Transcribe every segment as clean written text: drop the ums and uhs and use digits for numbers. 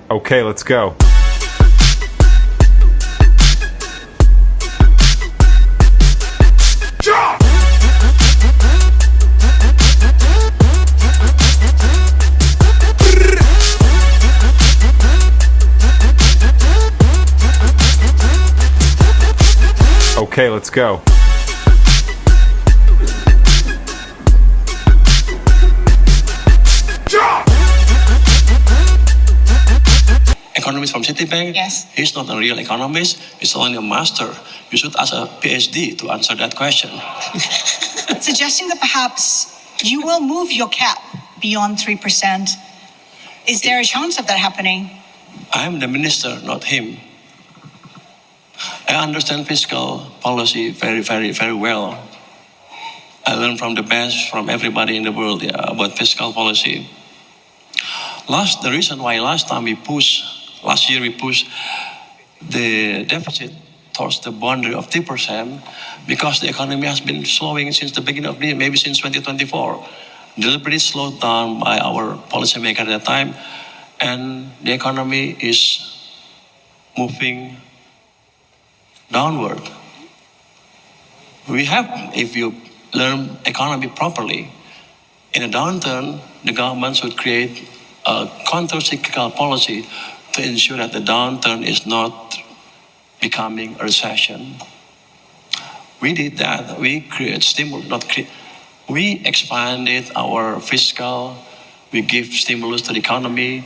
Okay, let's go. Okay, let's go. Economist from Citibank. Yes. He's not a real economist. He's only a master. You should ask a PhD to answer that question. Suggesting that perhaps you will move your cap beyond 3%. Is there a chance of that happening? I'm the minister, not him. I understand fiscal policy very, very, very well. I learned from the best, from everybody in the world, about fiscal policy. The reason why last year we pushed the deficit towards the boundary of 3%, because the economy has been slowing since the beginning of the year, maybe since 2024. Deliberately slowed down by our policymaker at that time, and the economy is moving downward. If you learn economy properly, in a downturn, the government should create a counter-cyclical policy to ensure that the downturn is not becoming a recession. We did that. We create stimulus, we expanded our fiscal. We give stimulus to the economy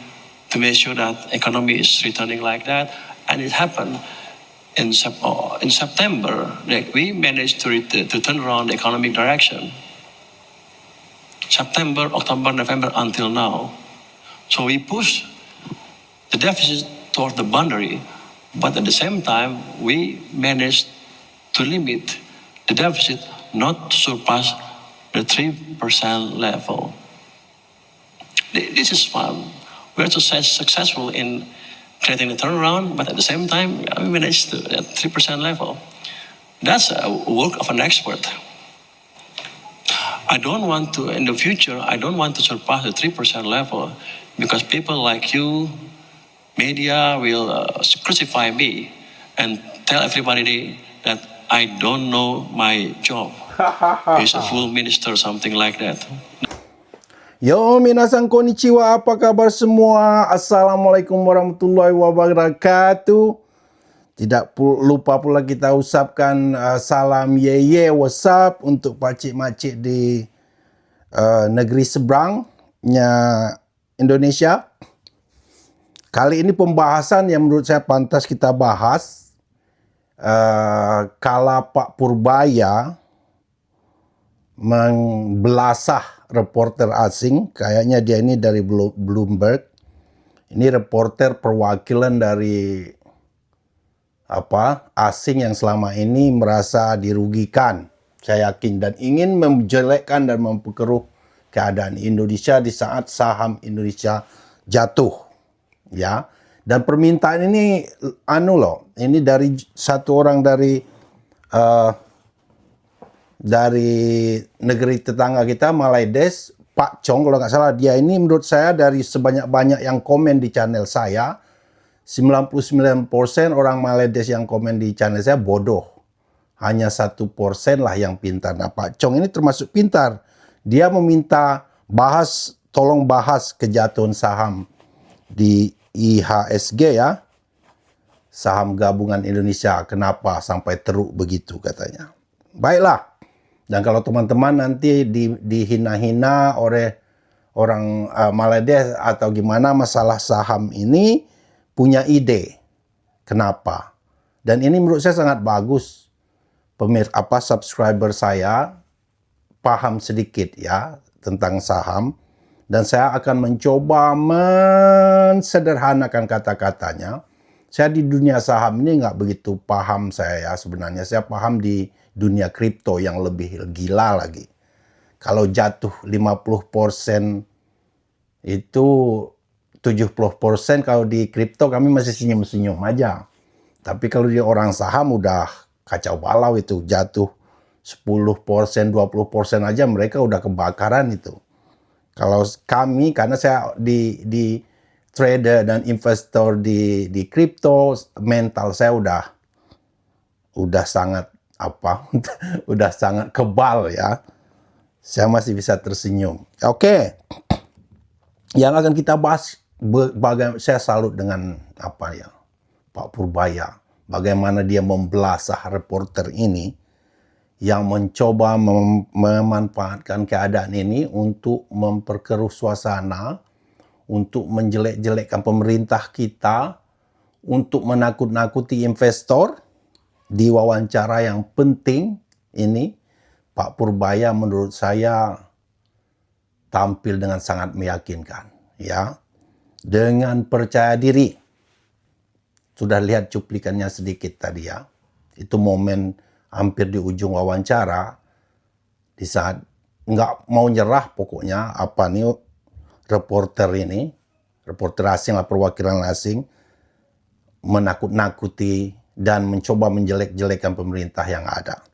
to make sure that economy is returning like that, and it happened. In September, we managed to turn around the economic direction. September, October, November, until now. So we push the deficit toward the boundary, but at the same time, we managed to limit the deficit not to surpass the 3% level. This is fun. We're successful in creating a turnaround, but at the same time, we managed to at 3% level. That's a work of an expert. In the future, I don't want to surpass the 3% level, because people like you, media, will crucify me and tell everybody that I don't know my job. He's a full minister, something like that. Yo, minasan konnichiwa, apa kabar semua? Assalamualaikum warahmatullahi wabarakatuh. Tidak lupa pula kita usapkan salam ye WhatsApp untuk pakcik-makcik di negeri seberangnya Indonesia. Kali ini pembahasan yang menurut saya pantas kita bahas. Kala Pak Purbaya membelasah reporter asing, kayaknya dia ini dari Bloomberg. Ini reporter perwakilan dari asing yang selama ini merasa dirugikan, saya yakin, dan ingin menjelekkan dan memperkeruh keadaan Indonesia di saat saham Indonesia jatuh, ya. Dan permintaan ini ini dari satu orang dari negeri tetangga kita, Malaysia, Pak Chong kalau nggak salah. Dia ini menurut saya dari sebanyak-banyak yang komen di channel saya, 99% orang Malaysia yang komen di channel saya bodoh. Hanya 1% lah yang pintar. Nah, Pak Chong ini termasuk pintar. Dia meminta tolong bahas kejatuhan saham di IHSG, ya. Saham gabungan Indonesia, kenapa sampai teruk begitu katanya. Baiklah. Dan kalau teman-teman nanti dihina-hina oleh orang Malaysia atau gimana masalah saham ini, punya ide kenapa. Dan ini menurut saya sangat bagus. Subscriber saya paham sedikit ya tentang saham. Dan saya akan mencoba mensederhanakan kata-katanya. Saya di dunia saham ini nggak begitu paham saya ya sebenarnya. Saya paham di dunia kripto yang lebih gila lagi. Kalau jatuh 50% itu 70% kalau di kripto kami masih senyum-senyum aja. Tapi kalau di orang saham udah kacau balau itu. Jatuh 10%, 20% aja mereka udah kebakaran itu. Kalau kami, karena saya di trader dan investor di kripto, mental saya udah sangat udah sangat kebal ya. Saya masih bisa tersenyum. Oke. Yang akan kita bahas, saya salut dengan Pak Purbaya. Bagaimana dia membelasah reporter ini yang mencoba memanfaatkan keadaan ini untuk memperkeruh suasana, untuk menjelek-jelekkan pemerintah kita, untuk menakut-nakuti investor. Di wawancara yang penting ini, Pak Purbaya menurut saya tampil dengan sangat meyakinkan, ya, dengan percaya diri. Sudah lihat cuplikannya sedikit tadi ya. Itu momen hampir di ujung wawancara, di saat nggak mau nyerah pokoknya reporter asing lah, perwakilan asing, menakut-nakuti dan mencoba menjelek-jelekan pemerintah yang ada.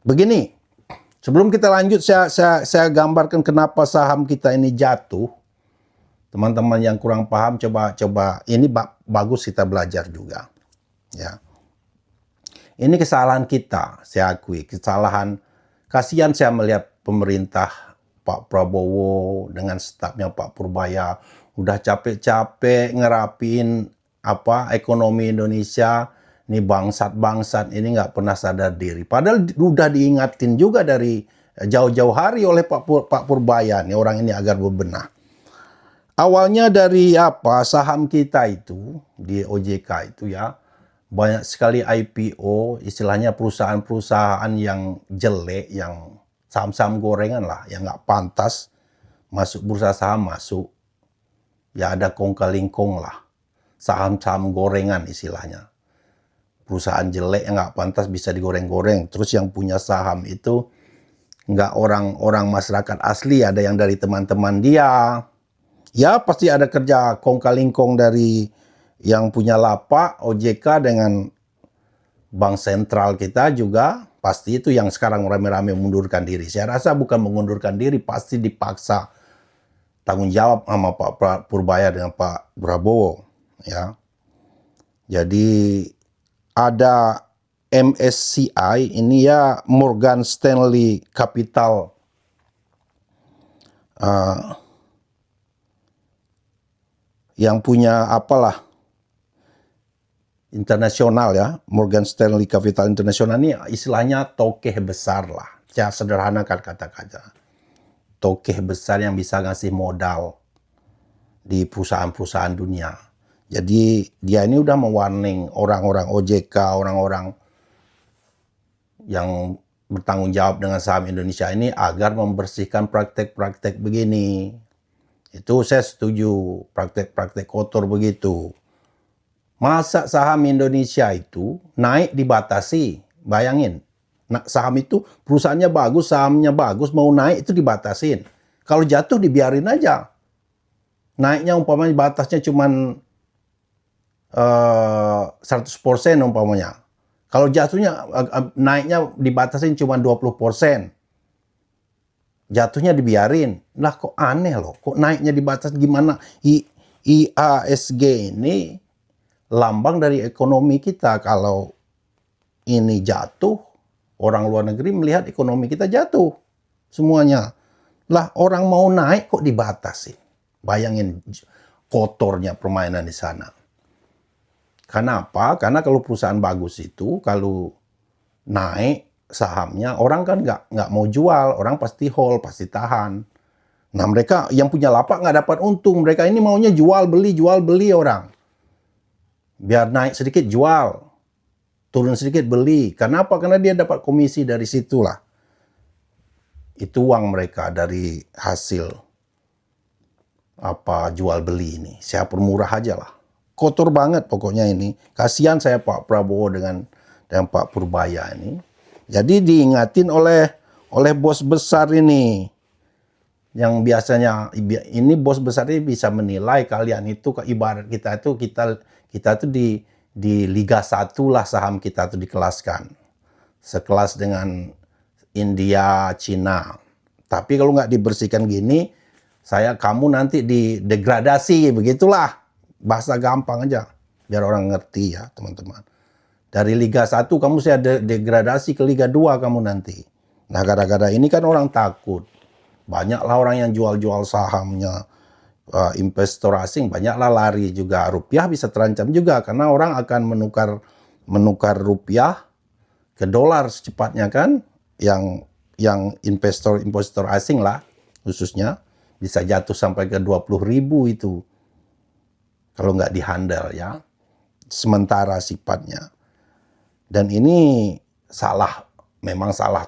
Begini, sebelum kita lanjut, saya gambarkan kenapa saham kita ini jatuh. Teman-teman yang kurang paham, coba ini bagus kita belajar juga. Ya. Ini kesalahan kita, saya akui. Kesalahan, kasihan saya melihat pemerintah Pak Prabowo dengan stafnya Pak Purbaya udah capek-capek ngerapiin ekonomi Indonesia. Ini bangsat ini nggak pernah sadar diri. Padahal udah diingatin juga dari jauh-jauh hari oleh Pak Purbaya nih, orang ini agar berbenah. Awalnya dari saham kita itu di OJK itu ya, banyak sekali IPO, istilahnya perusahaan-perusahaan yang jelek, yang saham-saham gorengan lah, yang nggak pantas masuk bursa saham masuk. Ya ada kong-kalingkong lah, saham-saham gorengan istilahnya. Perusahaan jelek yang nggak pantas bisa digoreng-goreng. Terus yang punya saham itu nggak orang masyarakat asli, ada yang dari teman-teman dia. Ya pasti ada kerja kong-kalingkong dari yang punya lapak, OJK dengan Bank Sentral kita juga. Pasti itu yang sekarang rame-rame mengundurkan diri. Saya rasa bukan mengundurkan diri, pasti dipaksa tanggung jawab sama Pak Purbaya dengan Pak Prabowo. Ya. Jadi ada MSCI, ini ya Morgan Stanley Capital yang punya internasional ya, Morgan Stanley Capital Internasional ini istilahnya tokeh besar lah. Saya sederhanakan kata-kata. Tokeh besar yang bisa ngasih modal di perusahaan-perusahaan dunia. Jadi dia ini udah mewarning orang-orang OJK, orang-orang yang bertanggung jawab dengan saham Indonesia ini agar membersihkan praktek-praktek begini. Itu saya setuju, praktek-praktek kotor begitu. Masa saham Indonesia itu naik dibatasi? Bayangin, saham itu perusahaannya bagus, sahamnya bagus, mau naik itu dibatasin. Kalau jatuh dibiarin aja. Naiknya umpamanya batasnya cuman 100% umpamanya. Kalau jatuhnya naiknya dibatasin cuma 20%. Jatuhnya dibiarin. Lah kok aneh loh. Kok naiknya dibatas gimana? IASG ini lambang dari ekonomi kita. Kalau ini jatuh, orang luar negeri melihat ekonomi kita jatuh. Semuanya. Lah orang mau naik kok dibatasin. Bayangin kotornya permainan di sana. Kenapa? Karena kalau perusahaan bagus itu, kalau naik sahamnya, orang kan nggak mau jual, orang pasti hold, pasti tahan. Nah mereka yang punya lapak nggak dapat untung, mereka ini maunya jual beli orang. Biar naik sedikit jual, turun sedikit beli. Kenapa? Karena dia dapat komisi dari situlah. Itu uang mereka dari hasil jual beli ini. Saya permurah aja lah. Kotor banget pokoknya ini. Kasihan saya Pak Prabowo dengan Pak Purbaya ini. Jadi diingatin oleh bos besar ini. Yang biasanya ini bos besar ini bisa menilai kalian itu, ibarat kita itu di Liga 1 lah saham kita itu dikelaskan. Sekelas dengan India, Cina. Tapi kalau nggak dibersihkan gini, kamu nanti didegradasi, begitulah. bahasa gampang aja, biar orang ngerti ya teman-teman. Dari Liga 1 kamu saya degradasi ke Liga 2 kamu nanti. Nah gara-gara ini kan orang takut. Banyaklah orang yang jual-jual sahamnya. Investor asing banyaklah lari juga. Rupiah bisa terancam juga karena orang akan menukar rupiah ke dolar secepatnya kan. Yang investor asing lah khususnya bisa jatuh sampai ke 20.000 itu. Kalau nggak dihandle ya. Sementara sifatnya. Dan ini salah, memang salah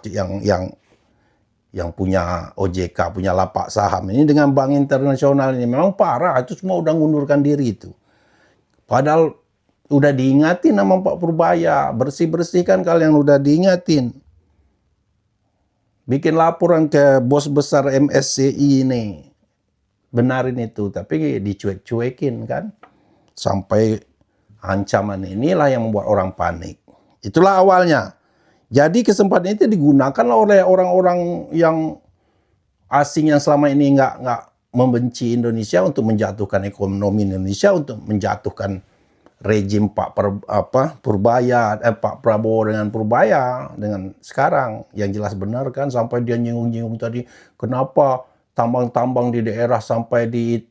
yang punya OJK, punya lapak saham ini dengan bank internasional ini memang parah. Itu semua udah ngundurkan diri itu. Padahal udah diingatin sama Pak Purbaya, bersih-bersihkan kalian udah diingatin. Bikin laporan ke bos besar MSCI ini. Benarin itu, tapi dicuek-cuekin kan. Sampai ancaman inilah yang membuat orang panik. Itulah awalnya. Jadi kesempatan itu digunakan oleh orang-orang yang asing yang selama ini nggak membenci Indonesia untuk menjatuhkan ekonomi Indonesia, untuk menjatuhkan rejim Pak Prabowo dengan Purbaya dengan sekarang yang jelas benar kan, sampai dia nyinggung-nyinggung tadi kenapa tambang-tambang di daerah sampai di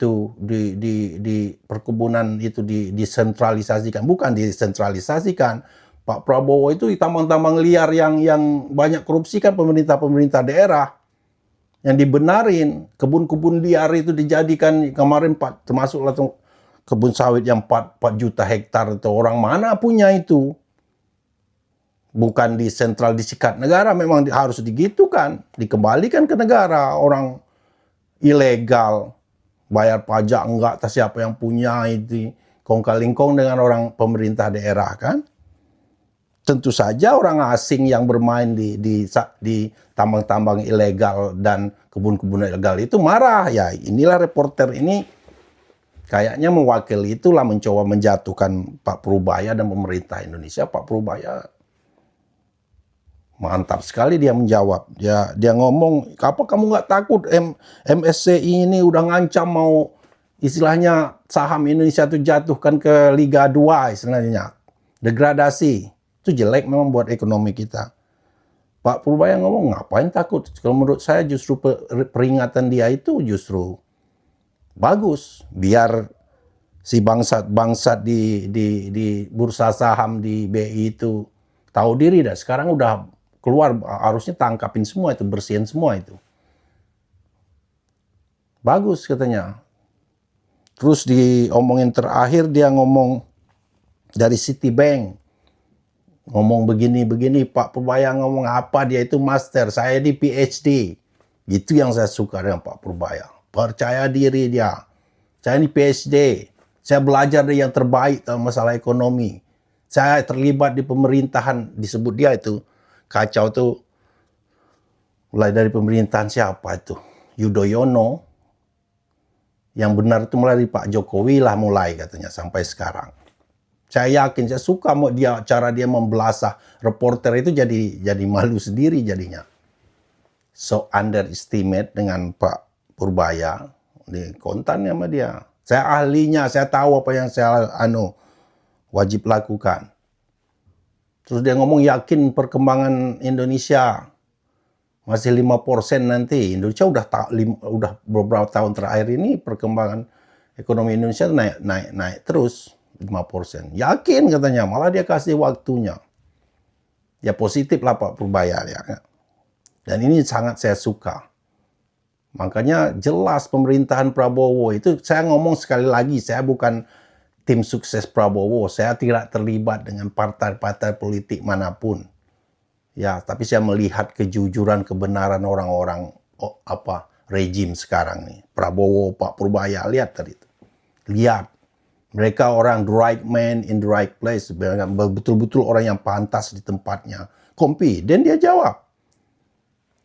perkebunan itu disentralisasikan. Bukan disentralisasikan. Pak Prabowo itu di tambang-tambang liar yang banyak korupsi kan pemerintah daerah yang dibenarin. Kebun-kebun liar itu dijadikan kemarin termasuklah kebun sawit yang 4 juta hektar itu orang mana punya itu. Bukan disikat negara, memang harus digitukan, dikembalikan ke negara. Orang ilegal bayar pajak enggak, tak siapa yang punya itu kong-kali-kong dengan orang pemerintah daerah kan. Tentu saja orang asing yang bermain di tambang-tambang ilegal dan kebun-kebun ilegal itu marah. Ya inilah reporter ini kayaknya mewakili itulah, mencoba menjatuhkan Pak Purbaya dan pemerintah Indonesia. Pak Purbaya mantap sekali dia menjawab. Dia ngomong, apa kamu nggak takut MSCI ini udah ngancam mau istilahnya saham Indonesia itu jatuhkan ke Liga 2 istilahnya. Degradasi. Itu jelek memang buat ekonomi kita. Pak Purbaya ngomong, ngapain takut? Kalau menurut saya justru peringatan dia itu justru bagus. Biar si bangsat di bursa saham di BI itu tahu diri dah. Sekarang udah keluar, harusnya tangkapin semua itu, bersihin semua itu. Bagus katanya. Terus diomongin terakhir dia ngomong dari Citibank. Ngomong begini-begini, Pak Purbaya ngomong apa, dia itu master, saya di PhD. Gitu yang saya suka dengan Pak Purbaya. Percaya diri dia. Saya ini PhD. Saya belajar dari yang terbaik dalam masalah ekonomi. Saya terlibat di pemerintahan, disebut dia itu. Kacau tuh. Mulai dari pemerintahan siapa itu? Yudhoyono. Yang benar itu mulai dari Pak Jokowi lah mulai katanya sampai sekarang. Saya yakin, saya suka cara dia membelasah reporter itu jadi malu sendiri jadinya. So underestimate dengan Pak Purbaya, di kontan sama dia. Saya ahlinya, saya tahu apa yang saya wajib lakukan. Terus dia ngomong yakin perkembangan Indonesia masih 5% nanti. Indonesia udah beberapa tahun terakhir ini perkembangan ekonomi Indonesia naik terus. 5%. Yakin katanya, malah dia kasih waktunya. Ya positif lah Pak Purbaya ya. Dan ini sangat saya suka. Makanya jelas pemerintahan Prabowo itu, saya ngomong sekali lagi, saya bukan tim sukses Prabowo. Saya tidak terlibat dengan partai-partai politik manapun. Ya, tapi saya melihat kejujuran, kebenaran orang-orang rejim sekarang nih. Prabowo, Pak Purbaya, lihat tadi itu. Lihat. Mereka orang the right man in the right place. Betul-betul orang yang pantas di tempatnya. Confident dia jawab.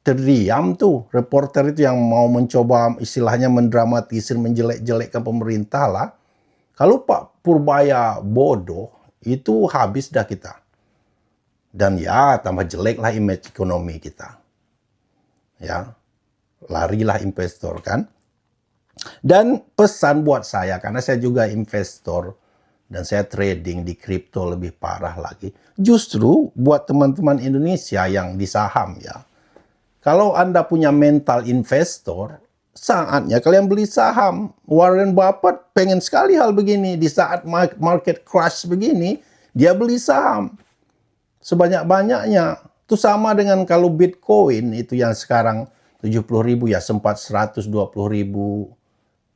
Terdiam tuh reporter itu yang mau mencoba istilahnya mendramatisir, menjelek-jelekkan pemerintah lah. Kalau Pak Purbaya bodoh, itu habis dah kita. Dan ya tambah jelek lah image ekonomi kita. Ya, larilah investor kan. Dan pesan buat saya, karena saya juga investor dan saya trading di kripto lebih parah lagi. Justru buat teman-teman Indonesia yang di saham ya, kalau Anda punya mental investor, saatnya kalian beli saham. Warren Buffett pengen sekali hal begini. Di saat market crash begini, dia beli saham sebanyak-banyaknya. Itu sama dengan kalau Bitcoin itu yang sekarang 70.000 ya, sempat 120.000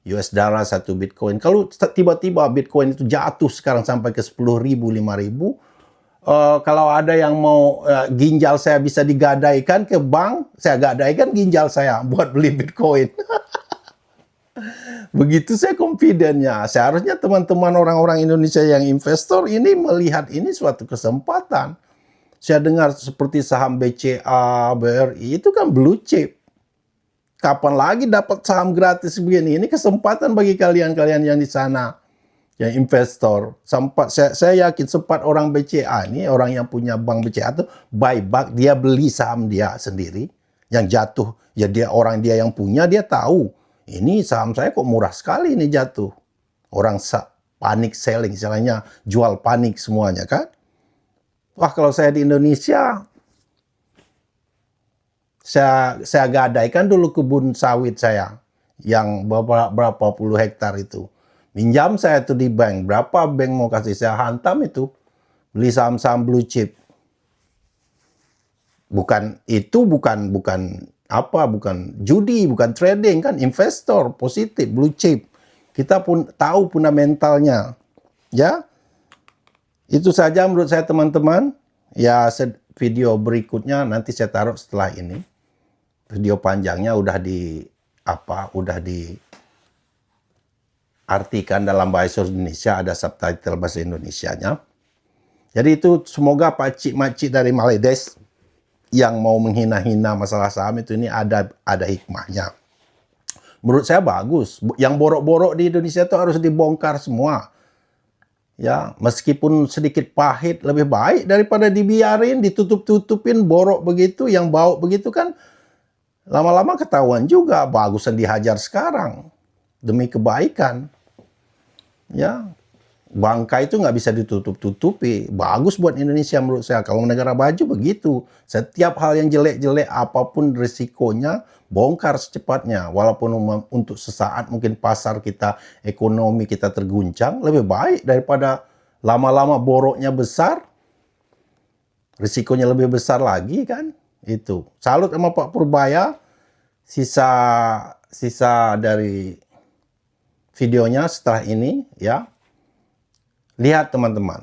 US dollar satu Bitcoin. Kalau tiba-tiba Bitcoin itu jatuh sekarang sampai ke 10.000, 5.000, kalau ada yang mau ginjal saya bisa digadaikan ke bank, saya gadaikan ginjal saya buat beli Bitcoin. Begitu saya confident-nya. Seharusnya teman-teman orang-orang Indonesia yang investor ini melihat ini suatu kesempatan. Saya dengar seperti saham BCA, BRI, itu kan blue chip. Kapan lagi dapat saham gratis begini? Ini kesempatan bagi kalian-kalian yang di sana, yang investor. Saya yakin sempat orang BCA ini, orang yang punya bank BCA itu buyback, dia beli saham dia sendiri yang jatuh. Ya dia yang punya, dia tahu ini saham saya kok murah sekali ini jatuh. Orang panik selling, istilahnya jual panik semuanya kan. Wah, kalau saya di Indonesia, saya gadaikan dulu kebun sawit saya yang berapa puluh hektar itu. Minjam saya tuh di bank, berapa bank mau kasih saya hantam itu. Beli saham-saham blue chip. Bukan judi, bukan trading kan, investor positif blue chip. Kita pun tahu fundamentalnya. Ya. Itu saja menurut saya teman-teman. Ya, video berikutnya nanti saya taruh setelah ini. Video panjangnya udah diartikan dalam bahasa Indonesia, ada subtitle bahasa Indonesianya. Jadi itu semoga pakcik-makcik dari Maledes yang mau menghina-hina masalah saham itu ini ada hikmahnya. Menurut saya bagus. Yang borok-borok di Indonesia itu harus dibongkar semua. Ya, meskipun sedikit pahit lebih baik daripada dibiarin, ditutup-tutupin borok begitu, yang bau begitu kan. Lama-lama ketahuan juga, bagusan dihajar sekarang demi kebaikan. Ya, bangka itu nggak bisa ditutup-tutupi. Bagus buat Indonesia menurut saya. Kalau negara maju begitu, setiap hal yang jelek-jelek apapun risikonya bongkar secepatnya. Walaupun untuk sesaat mungkin pasar kita, ekonomi kita terguncang, lebih baik daripada lama-lama boroknya besar, risikonya lebih besar lagi kan. Itu. Salut sama Pak Purbaya. Sisa dari videonya setelah ini ya. Lihat teman-teman.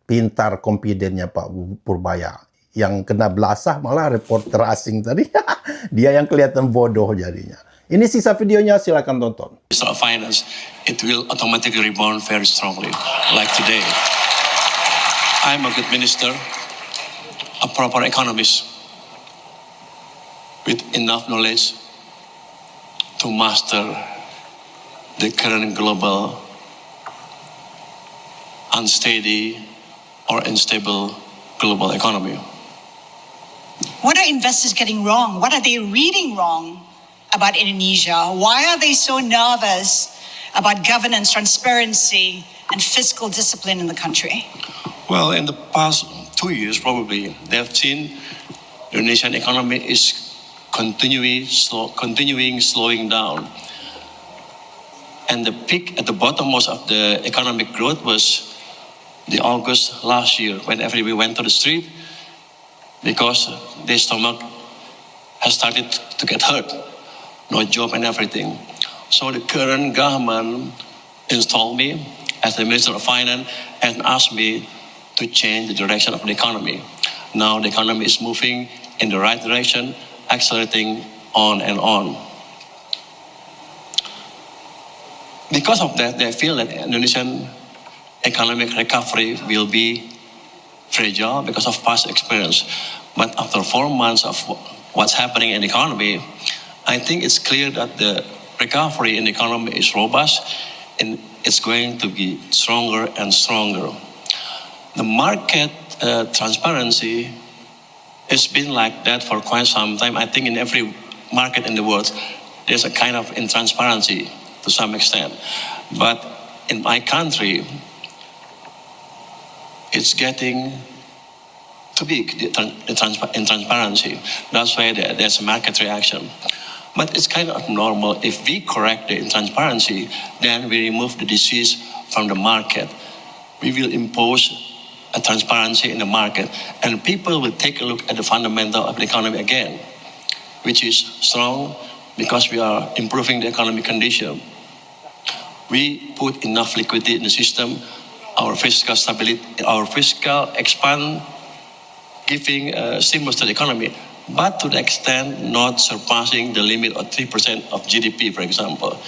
Pintar kompidennya Pak Purbaya. Yang kena belasah malah reporter asing tadi. Dia yang kelihatan bodoh jadinya. Ini sisa videonya, silakan tonton. Minister of Finance, it will automatically rebound very strongly, like today. I'm a good minister, a proper economist, with enough knowledge to master the current global unsteady or unstable global economy. What are investors getting wrong? What are they reading wrong about Indonesia? Why are they so nervous about governance, transparency, and fiscal discipline in the country? Well, in the past 2 years, probably, they have seen the Indonesian economy is continuing slowing down. And the peak at the bottom most of the economic growth was the August last year when everybody went to the street because their stomach has started to get hurt, no job and everything. So the current government installed me as the Minister of Finance and asked me to change the direction of the economy. Now the economy is moving in the right direction, accelerating on and on. Because of that, they feel that Indonesian economic recovery will be fragile because of past experience. But after 4 months of what's happening in the economy, I think it's clear that the recovery in the economy is robust and it's going to be stronger and stronger. The market transparency has been like that for quite some time. I think in every market in the world, there's a kind of intransparency to some extent. But in my country, it's getting too big, the intransparency. That's why there's a market reaction. But it's kind of normal. If we correct the intransparency, then we remove the disease from the market. We will impose a transparency in the market, and people will take a look at the fundamental of the economy again, which is strong because we are improving the economic condition. We put enough liquidity in the system, our fiscal stability, our fiscal expand, giving stimulus to the economy, but to the extent not surpassing the limit of 3% of GDP, for example.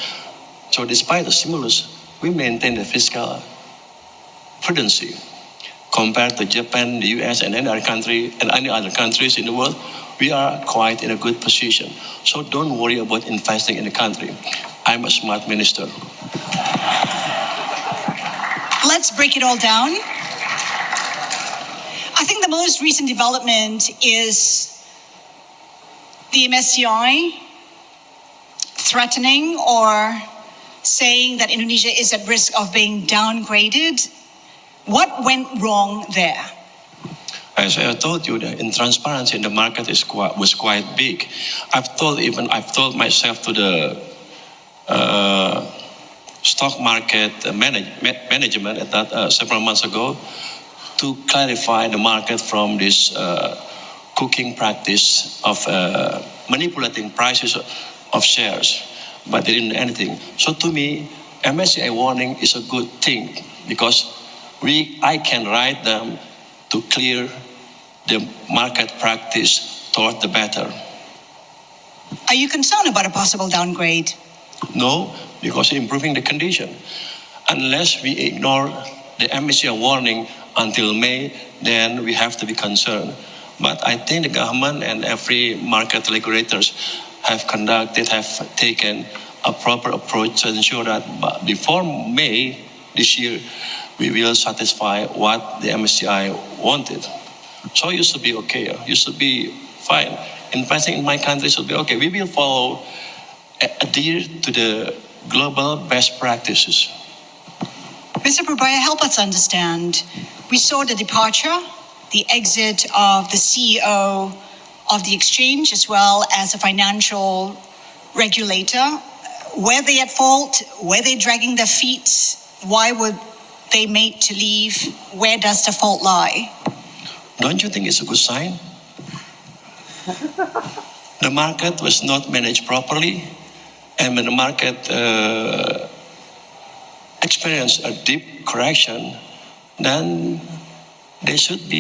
So despite the stimulus, we maintain the fiscal prudency. Compared to Japan, the US, and any other country, and any other countries in the world, we are quite in a good position. So don't worry about investing in the country. I'm a smart minister. Let's break it all down. I think the most recent development is the MSCI threatening or saying that Indonesia is at risk of being downgraded. What went wrong there? As I told you, the intransparency in the market was quite big. I've told myself to the stock market management at that several months ago to clarify the market from this cooking practice of manipulating prices of shares, but they didn't do anything. So to me, MSCI warning is a good thing because I can write them to clear the market practice toward the better. Are you concerned about a possible downgrade? No, because improving the condition. Unless we ignore the MSCI warning until May, then we have to be concerned. But I think the government and every market regulators have taken a proper approach to ensure that before May this year, we will satisfy what the MSCI wanted. So you should be okay. You should be fine. Investing in my country should be okay. We will follow, adhere to the global best practices. Mr. Purbaya, help us understand. We saw the departure, the exit of the CEO of the exchange as well as a financial regulator. Were they at fault? Were they dragging their feet? Why were they made to leave? Where does the fault lie? Don't you think it's a good sign? The market was not managed properly, and when the market experienced a deep correction, then they should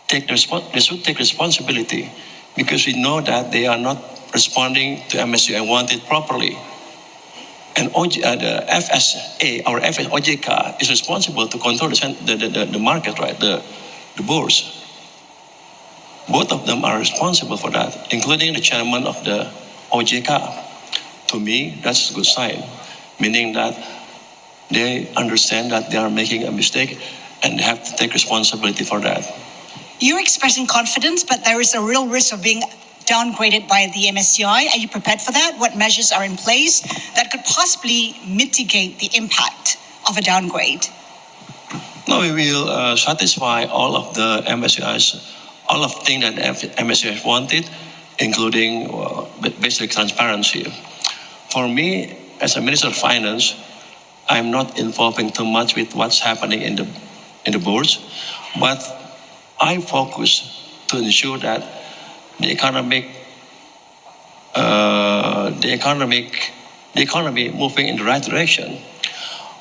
take responsibility, because we know that they are not responding to MSCI wanted properly. And the FSA, our OJK, is responsible to control the market, right? The bourse. Both of them are responsible for that, including the chairman of the OJK. To me, that's a good sign, meaning that they understand that they are making a mistake and they have to take responsibility for that. You're expressing confidence, but there is a real risk of being downgraded by the MSCI. Are you prepared for that? What measures are in place that could possibly mitigate the impact of a downgrade? No, we will satisfy all of the MSCIs, all of the things that MSCI wanted, including basic transparency. For me, as a Minister of Finance, I'm not involving too much with what's happening in the boards, but I focus to ensure that the economy moving in the right direction.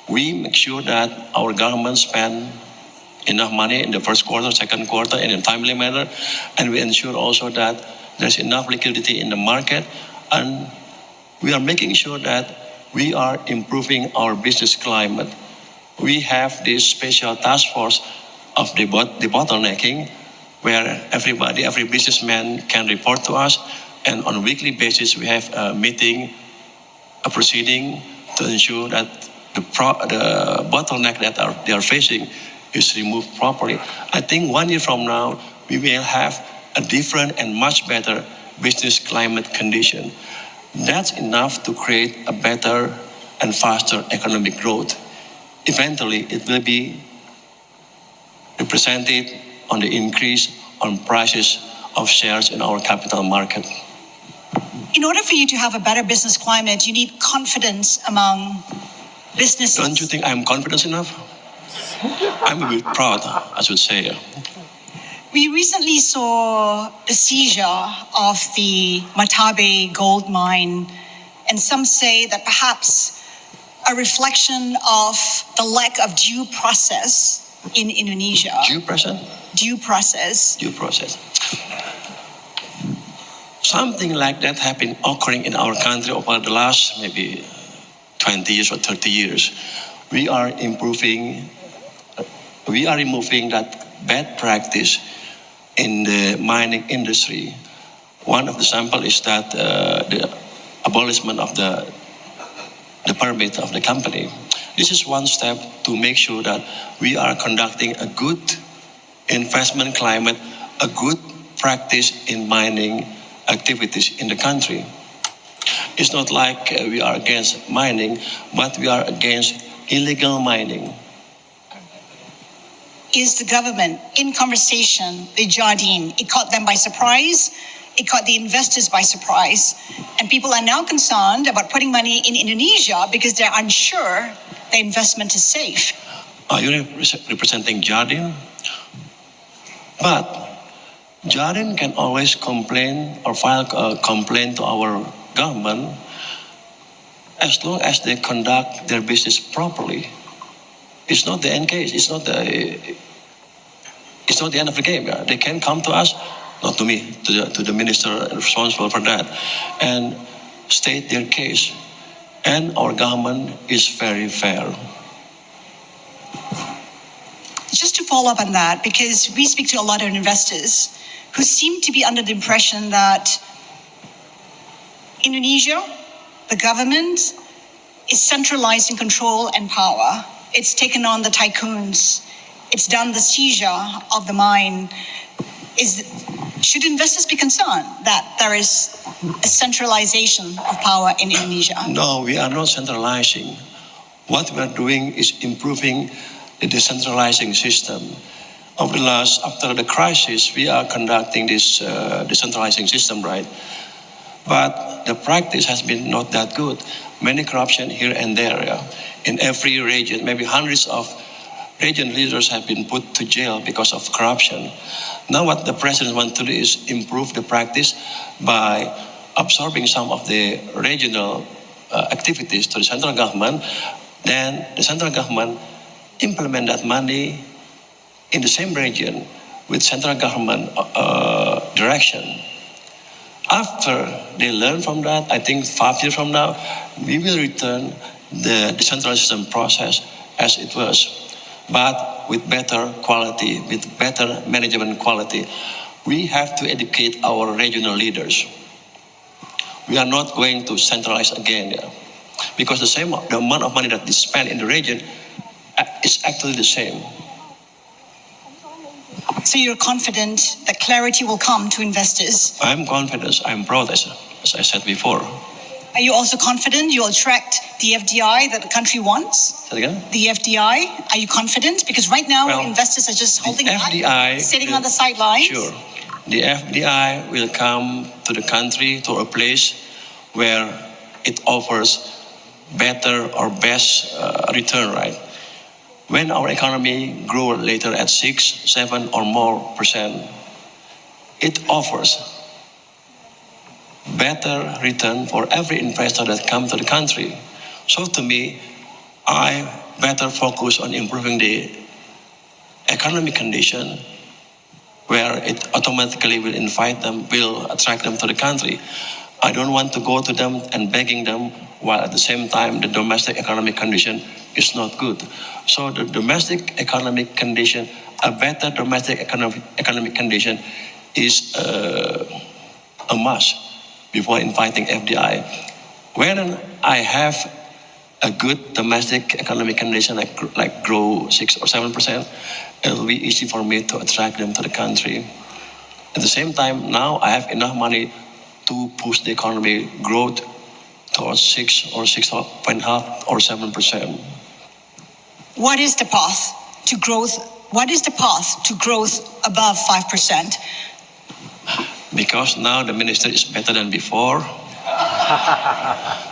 We make sure that our government spend enough money in the first quarter, second quarter, in a timely manner, and we ensure also that there's enough liquidity in the market, and we are making sure that we are improving our business climate. We have this special task force of the bottlenecking, where every businessman can report to us, and on a weekly basis we have a meeting, a proceeding to ensure that the bottleneck that they are facing is removed properly. I think 1 year from now we will have a different and much better business climate condition. That's enough to create a better and faster economic growth. Eventually, it will be represented on the increase on prices of shares in our capital market. In order for you to have a better business climate, you need confidence among businesses. Don't you think I'm confident enough? I'm a bit proud, I should say. We recently saw the seizure of the Matabe gold mine, and some say that perhaps a reflection of the lack of due process in Indonesia. Due process? Due process. Due process. Something like that happened occurring in our country over the last maybe 20 years or 30 years. We are removing that bad practice in the mining industry. One of the samples is that the abolishment of the permit of the company. This is one step to make sure that we are conducting a good investment climate, a good practice in mining activities in the country. It's not like we are against mining, but we are against illegal mining. Is the government in conversation with Jardine? It caught them by surprise. It caught the investors by surprise. And people are now concerned about putting money in Indonesia because they're unsure the investment is safe. Are you representing Jardine? But Jardine can always complain or file a complaint to our government as long as they conduct their business properly. It's not the end case. It's not the end of the game. They can come to us, not to me, to the minister responsible for that, and state their case. And our government is very fair. Just to follow up on that, because we speak to a lot of investors who seem to be under the impression that Indonesia, the government, is centralizing control and power. It's taken on the tycoons. It's done the seizure of the mine. Should investors be concerned that there is a centralization of power in Indonesia? No, we are not centralizing. What we are doing is improving the decentralizing system. After the crisis, we are conducting this decentralizing system, right? But the practice has been not that good. Many corruption here and there. Yeah? In every region, maybe hundreds of region leaders have been put to jail because of corruption. Now what the president wants to do is improve the practice by absorbing some of the regional activities to the central government. Then the central government implement that money in the same region with central government direction. After they learn from that, I think 5 years from now, we will return the decentralization process as it was, but with better quality, with better management quality. We have to educate our regional leaders. We are not going to centralize again, because the amount of money that is spent in the region is actually the same. So you're confident that clarity will come to investors? I'm confident, I'm proud, as I said before. Are you also confident you'll attract the FDI that the country wants? Say it again? The FDI, are you confident? Because right now investors are just holding back, sitting on the sidelines. Sure. The FDI will come to the country, to a place where it offers better or best return, right? When our economy grew later at 6, 7 or more %, it offers better return for every investor that comes to the country. So to me, I better focus on improving the economic condition where it automatically will invite them, will attract them to the country. I don't want to go to them and begging them while at the same time the domestic economic condition is not good. So the domestic economic condition, a better domestic economic condition is a must before inviting FDI. When I have a good domestic economic condition, like grow 6 or 7%, it will be easy for me to attract them to the country. At the same time, now I have enough money to push the economy growth towards 6 or 6.5 or 7%. What is the path to growth? What is the path to growth above 5%? Because now the minister is better than before.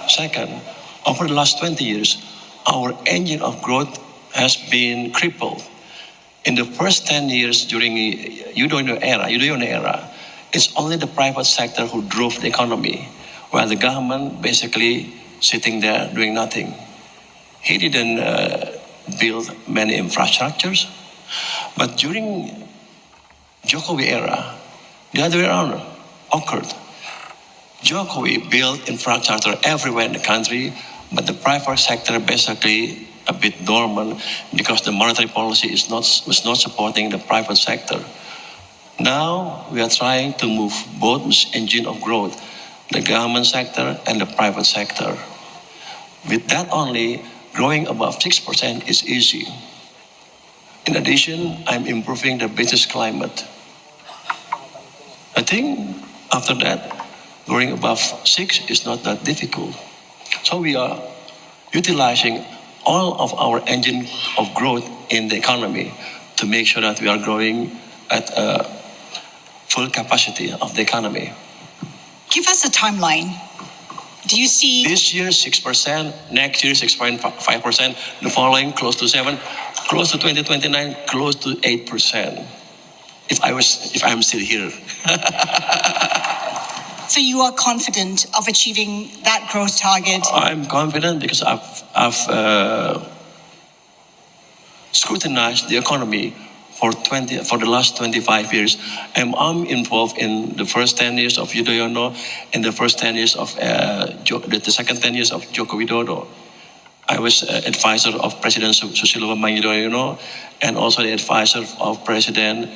Second, over the last 20 years, our engine of growth has been crippled. In the first 10 years during Yudhoyono era, it's only the private sector who drove the economy, while the government basically sitting there doing nothing. He didn't build many infrastructures, but during Jokowi era, the other way around occurred. Jokowi built infrastructure everywhere in the country, but the private sector basically a bit dormant because the monetary policy was not supporting the private sector. Now we are trying to move both engine of growth, the government sector and the private sector. With that only, growing above 6% is easy. In addition, I'm improving the business climate. I think after that, growing above 6 is not that difficult. So we are utilizing all of our engine of growth in the economy to make sure that we are growing at a full capacity of the economy. Give us a timeline. Do you see This year 6%, next year 6.5%, the following close to 7%, close to 2029, close to 8%. If I'm still here. so you are confident of achieving that growth target? I'm confident because I've scrutinized the economy for the last 25 years. I'm involved in the first 10 years of Yudhoyono and the first 10 years of the second 10 years of Joko Widodo. I was advisor of President Susilo Bambang Yudhoyono and also the advisor of President